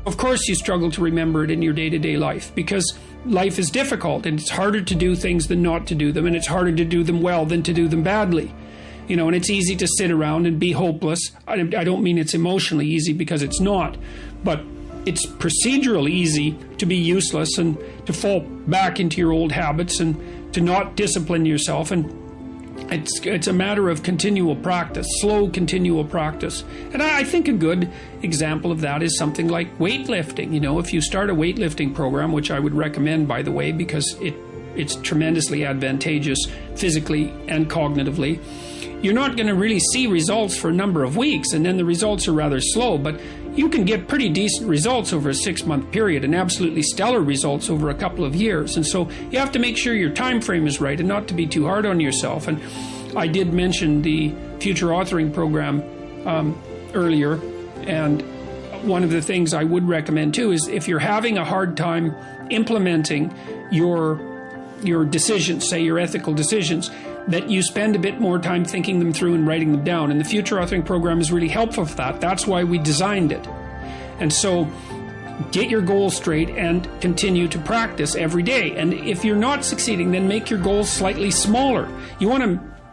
Of course you struggle to remember it in your day-to-day life, because life is difficult and it's harder to do things than not to do them, and it's harder to do them well than to do them badly. You know, and it's easy to sit around and be hopeless. I don't mean it's emotionally easy, because it's not, but it's procedurally easy to be useless and to fall back into your old habits and to not discipline yourself. And it's a matter of continual practice, slow continual practice. And I think a good example of that is something like weightlifting. You know, if you start a weightlifting program, which I would recommend, by the way, because it's tremendously advantageous physically and cognitively, you're not going to really see results for a number of weeks, and then the results are rather slow, but you can get pretty decent results over a 6-month period and absolutely stellar results over a couple of years. And so you have to make sure your time frame is right and not to be too hard on yourself. And I did mention the future authoring program earlier, and one of the things I would recommend too is, if you're having a hard time implementing your decisions, say your ethical decisions, that you spend a bit more time thinking them through and writing them down. And the future authoring program is really helpful for that. That's why we designed it. And so get your goals straight and continue to practice every day. And if you're not succeeding, then make your goals slightly smaller. You want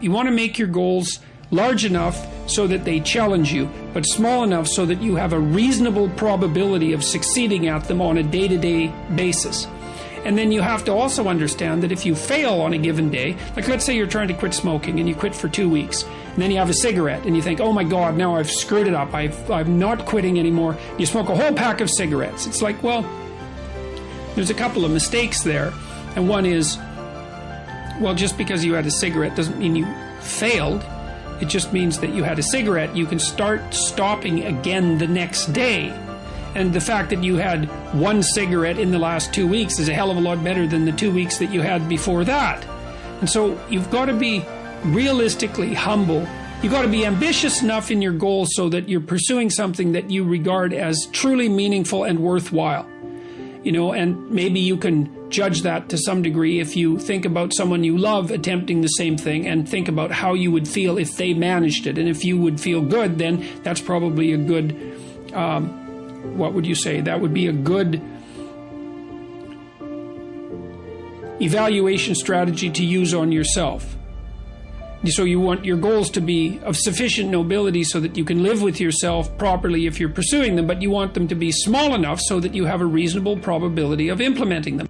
to make your goals large enough so that they challenge you, but small enough so that you have a reasonable probability of succeeding at them on a day-to-day basis. And then you have to also understand that if you fail on a given day, like let's say you're trying to quit smoking and you quit for 2 weeks, and then you have a cigarette and you think, oh my God, now I've screwed it up, I'm not quitting anymore. You smoke a whole pack of cigarettes. It's like, well, there's a couple of mistakes there. And one is, well, just because you had a cigarette doesn't mean you failed. It just means that you had a cigarette. You can start stopping again the next day. And the fact that you had 1 cigarette in the last 2 weeks is a hell of a lot better than the 2 weeks that you had before that. And so you've got to be realistically humble. You've got to be ambitious enough in your goals so that you're pursuing something that you regard as truly meaningful and worthwhile. You know, and maybe you can judge that to some degree if you think about someone you love attempting the same thing, and think about how you would feel if they managed it. And if you would feel good, then that's probably a good what would you say? That would be a good evaluation strategy to use on yourself. So you want your goals to be of sufficient nobility so that you can live with yourself properly if you're pursuing them, but you want them to be small enough so that you have a reasonable probability of implementing them.